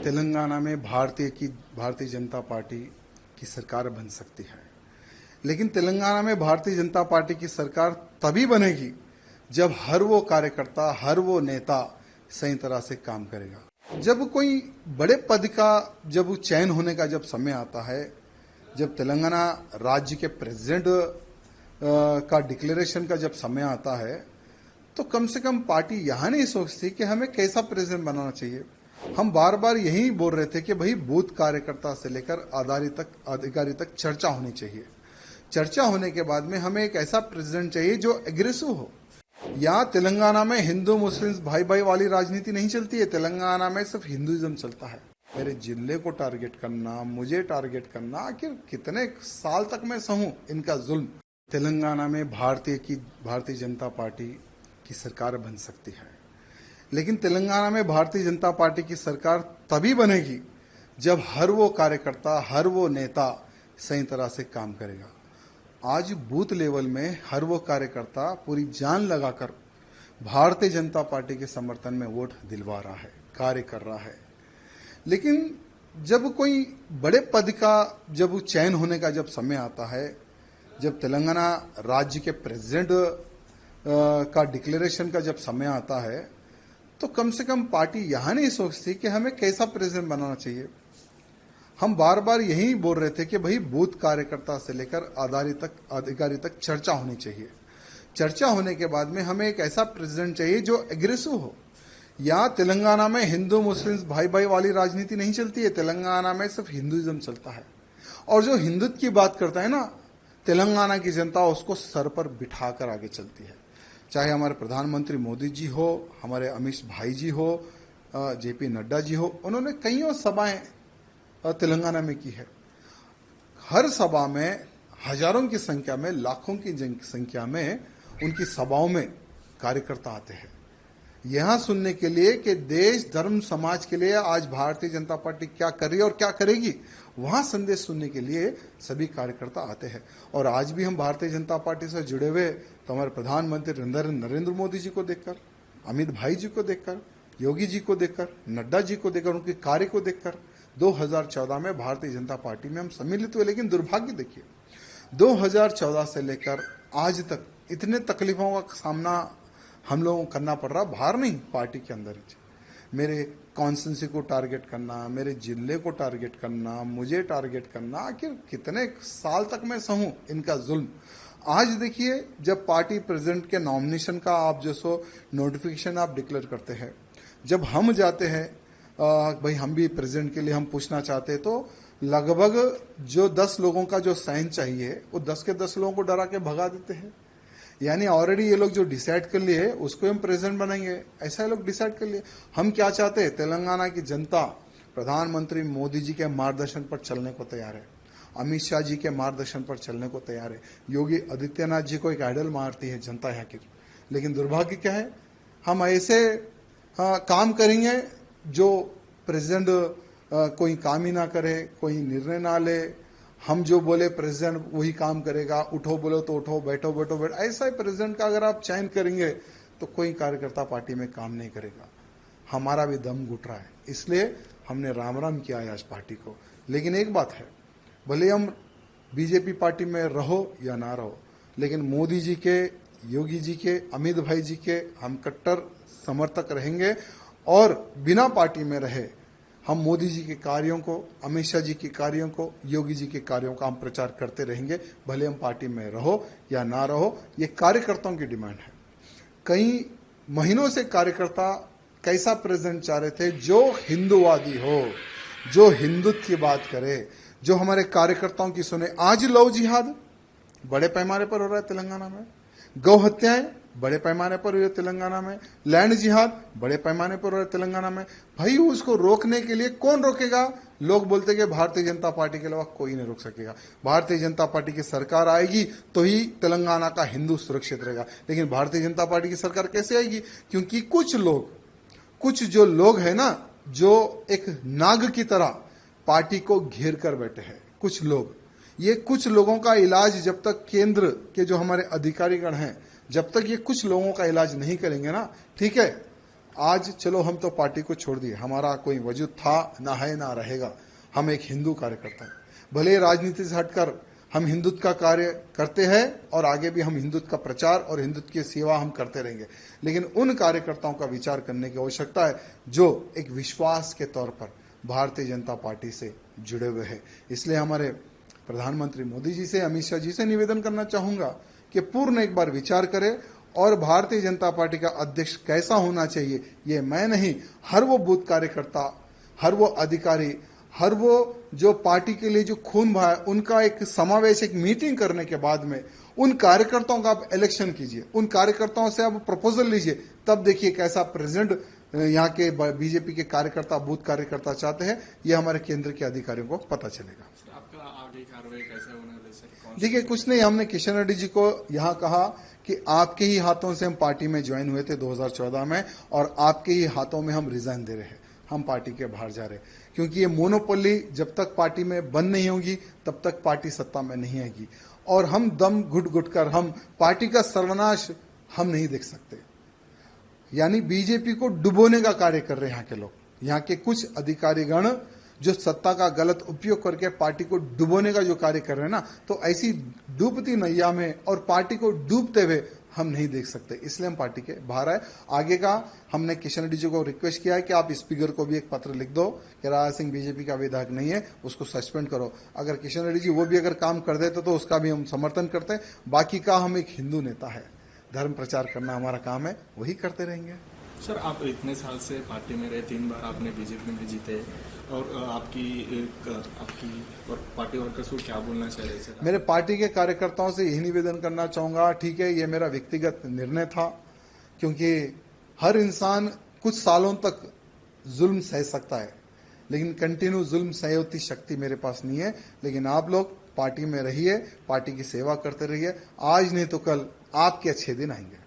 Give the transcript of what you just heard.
तेलंगाना में भारतीय जनता पार्टी की सरकार बन सकती है, लेकिन तेलंगाना में भारतीय जनता पार्टी की सरकार तभी बनेगी जब हर वो कार्यकर्ता, हर वो नेता सही तरह से काम करेगा। जब कोई बड़े पद का जब चयन होने का जब समय आता है, जब तेलंगाना राज्य के प्रेसिडेंट का डिक्लेरेशन का जब समय आता है, तो कम से कम पार्टी यहाँ नहीं सोचती कि हमें कैसा प्रेसिडेंट बनाना चाहिए। हम बार बार यही बोल रहे थे कि भाई बूथ कार्यकर्ता से लेकर अधिकारी तक चर्चा होनी चाहिए। चर्चा होने के बाद में हमें एक ऐसा प्रेसिडेंट चाहिए जो एग्रेसिव हो। यहाँ तेलंगाना में हिंदू मुस्लिम भाई भाई वाली राजनीति नहीं चलती है। तेलंगाना में सिर्फ हिंदुइज्म चलता है। मेरे जिले को टारगेट करना, मुझे टारगेट करना, आखिर कितने साल तक मैं सहूं इनका जुल्म। तेलंगाना में भारतीय जनता पार्टी की सरकार बन सकती है, लेकिन तेलंगाना में भारतीय जनता पार्टी की सरकार तभी बनेगी जब हर वो कार्यकर्ता, हर वो नेता सही तरह से काम करेगा। आज बूथ लेवल में हर वो कार्यकर्ता पूरी जान लगाकर भारतीय जनता पार्टी के समर्थन में वोट दिलवा रहा है, कार्य कर रहा है। लेकिन जब कोई बड़े पद का जब चयन होने का जब समय आता है, जब तेलंगाना राज्य के प्रेसिडेंट का डिक्लेरेशन का जब समय आता है, तो कम से कम पार्टी यहाँ नहीं सोचती कि हमें कैसा प्रेसिडेंट बनाना चाहिए। हम बार बार यही बोल रहे थे कि भाई बूथ कार्यकर्ता से लेकर अधिकारी तक चर्चा होनी चाहिए। चर्चा होने के बाद में हमें एक ऐसा प्रेसिडेंट चाहिए जो एग्रेसिव हो। यहाँ तेलंगाना में हिंदू मुस्लिम भाई भाई वाली राजनीति नहीं चलती है। तेलंगाना में सिर्फ हिंदुइज्म चलता है। और जो हिंदुत्व की बात करता है ना, तेलंगाना की जनता उसको सर पर बिठाकर आगे चलती है। चाहे हमारे प्रधानमंत्री मोदी जी हो, हमारे अमित भाई जी हो, जेपी नड्डा जी हो, उन्होंने कईयों सभाएं तेलंगाना में की है। हर सभा में हजारों की संख्या में, लाखों की संख्या में उनकी सभाओं में कार्यकर्ता आते हैं यहां सुनने के लिए कि देश, धर्म, समाज के लिए आज भारतीय जनता पार्टी क्या कर रही है और क्या करेगी। वहां संदेश सुनने के लिए सभी कार्यकर्ता आते हैं। और आज भी हम भारतीय जनता पार्टी से जुड़े हुए तो हमारे प्रधानमंत्री नरेंद्र मोदी जी को देखकर, अमित भाई जी को देखकर, योगी जी को देखकर, नड्डा जी को देखकर, उनके कार्य को देखकर 2014 में भारतीय जनता पार्टी में हम सम्मिलित हुए। लेकिन दुर्भाग्य देखिए, 2014 से लेकर आज तक इतने तकलीफों का सामना हम लोगों को करना पड़ रहा, बाहर नहीं, पार्टी के अंदर ही। मेरे कॉन्स्टिट्यूंसी को टारगेट करना, मेरे जिले को टारगेट करना, मुझे टारगेट करना, आखिर कितने साल तक मैं सहूं इनका जुल्म। आज देखिए, जब पार्टी प्रेसिडेंट के नॉमिनेशन का आप जो सो नोटिफिकेशन आप डिक्लेयर करते हैं, जब हम जाते हैं भाई हम भी प्रेसिडेंट के लिए हम पूछना चाहते हैं, तो लगभग जो 10 लोगों का जो साइन चाहिए वो 10 के 10 लोगों को डरा के भगा देते हैं। यानी ऑलरेडी ये लोग जो डिसाइड कर लिए उसको हम प्रेसिडेंट बनाएंगे, ऐसा ये लोग डिसाइड कर लिए। हम क्या चाहते हैं? तेलंगाना की जनता प्रधानमंत्री मोदी जी के मार्गदर्शन पर चलने को तैयार है, अमित शाह जी के मार्गदर्शन पर चलने को तैयार है। योगी आदित्यनाथ जी को एक आइडल मारती है जनता यहाँ की। लेकिन दुर्भाग्य क्या है, हम ऐसे काम करेंगे जो प्रेसिडेंट कोई काम ही ना करे, कोई निर्णय ना ले। हम जो बोले प्रेसिडेंट वही काम करेगा, उठो बोलो तो उठो, बैठो बैठो बैठो, ऐसा ही प्रेसिडेंट का अगर आप चयन करेंगे तो कोई कार्यकर्ता पार्टी में काम नहीं करेगा। हमारा भी दम घुट रहा है, इसलिए हमने राम राम किया है आज पार्टी को। लेकिन एक बात है, भले हम बीजेपी पार्टी में रहो या ना रहो, लेकिन मोदी जी के, योगी जी के, अमित भाई जी के हम कट्टर समर्थक रहेंगे। और बिना पार्टी में रहे हम मोदी जी के कार्यों को, अमित शाह जी के कार्यों को, योगी जी के कार्यों का हम प्रचार करते रहेंगे, भले हम पार्टी में रहो या ना रहो। ये कार्यकर्ताओं की डिमांड है। कई महीनों से कार्यकर्ता कैसा प्रेसिडेंट चाह रहे थे जो हिंदूवादी हो, जो हिंदुत्व की बात करे, जो हमारे कार्यकर्ताओं की सुने। आज लव जिहाद बड़े पैमाने पर हो रहा है तेलंगाना में, गौ हत्याएं बड़े पैमाने पर हुई है तेलंगाना में, लैंड जिहाद बड़े पैमाने पर हो रहा है तेलंगाना में। भाई उसको रोकने के लिए कौन रोकेगा? लोग बोलते कि भारतीय जनता पार्टी के अलावा कोई नहीं रोक सकेगा। भारतीय जनता पार्टी की सरकार आएगी तो ही तेलंगाना का हिंदू सुरक्षित रहेगा। लेकिन भारतीय जनता पार्टी की सरकार कैसे आएगी? क्योंकि कुछ जो लोग है ना, जो एक नाग की तरह पार्टी को घेर कर बैठे हैं कुछ लोग। ये कुछ लोगों का इलाज जब तक केंद्र के जो हमारे अधिकारीगण हैं, जब तक ये कुछ लोगों का इलाज नहीं करेंगे ना, ठीक है, आज चलो हम तो पार्टी को छोड़ दिए, हमारा कोई वजूद था ना है ना रहेगा, हम एक हिंदू कार्यकर्ता हैं। भले राजनीति से हटकर हम हिंदुत्व का कार्य करते हैं और आगे भी हम हिंदुत्व का प्रचार और हिंदुत्व की सेवा हम करते रहेंगे, लेकिन उन कार्यकर्ताओं का विचार करने की आवश्यकता है जो एक विश्वास के तौर पर भारतीय जनता पार्टी से जुड़े हुए हैं। इसलिए हमारे प्रधानमंत्री मोदी जी से, अमित शाह जी से निवेदन करना चाहूंगा कि पूर्ण एक बार विचार करें और भारतीय जनता पार्टी का अध्यक्ष कैसा होना चाहिए, ये मैं नहीं, हर वो बूथ कार्यकर्ता, हर वो अधिकारी, हर वो जो पार्टी के लिए जो खून बहा है, उनका एक समावेश, एक मीटिंग करने के बाद में उन कार्यकर्ताओं का आप इलेक्शन कीजिए, उन कार्यकर्ताओं से आप प्रपोजल लीजिए, तब देखिए कैसा प्रेसिडेंट यहाँ के बीजेपी के कार्यकर्ता, बूथ कार्यकर्ता चाहते हैं, ये हमारे केंद्र के अधिकारियों को पता चलेगा। आपका आगे कार्रवाई कैसे होने वाली सर? देखिए कुछ नहीं, हमने किशन रेड्डी जी को यहाँ कहा कि आपके ही हाथों से हम पार्टी में ज्वाइन हुए थे 2014 में और आपके ही हाथों में हम रिजाइन दे रहे हैं, हम पार्टी के बाहर जा रहे हैं, क्योंकि ये मोनोपोली जब तक पार्टी में बंद नहीं होगी तब तक पार्टी सत्ता में नहीं आएगी और हम दम घुट घुट कर हम पार्टी का सर्वनाश हम नहीं देख सकते। यानी बीजेपी को डुबोने का कार्य कर रहे हैं यहाँ के लोग, यहाँ के कुछ अधिकारीगण जो सत्ता का गलत उपयोग करके पार्टी को डुबोने का जो कार्य कर रहे हैं ना, तो ऐसी डूबती नैया में और पार्टी को डूबते हुए हम नहीं देख सकते, इसलिए हम पार्टी के बाहर आए। आगे का हमने किशन रेड्डी जी को रिक्वेस्ट किया है कि आप स्पीकर को भी एक पत्र लिख दो कि राजा सिंह बीजेपी का विधायक नहीं है, उसको सस्पेंड करो। अगर किशन रेड्डी जी वो भी अगर काम कर देते तो उसका भी हम समर्थन करते हैं। बाकी का हम एक हिंदू नेता है, धर्म प्रचार करना हमारा काम है, वही करते रहेंगे। सर आप इतने साल से पार्टी में रहे, 3 बार आपने बीजेपी में जीते और आपकी और पार्टी वर्कर्स को क्या बोलना चाह रहे सर? मेरे पार्टी के कार्यकर्ताओं से यही निवेदन करना चाहूंगा, ठीक है ये मेरा व्यक्तिगत निर्णय था, क्योंकि हर इंसान कुछ सालों तक जुल्म सह सकता है, लेकिन कंटिन्यू जुल्म सह उतनी शक्ति मेरे पास नहीं है। लेकिन आप लोग पार्टी में रहिए, पार्टी की सेवा करते रहिए, आज नहीं तो कल आपके अच्छे दिन आएंगे।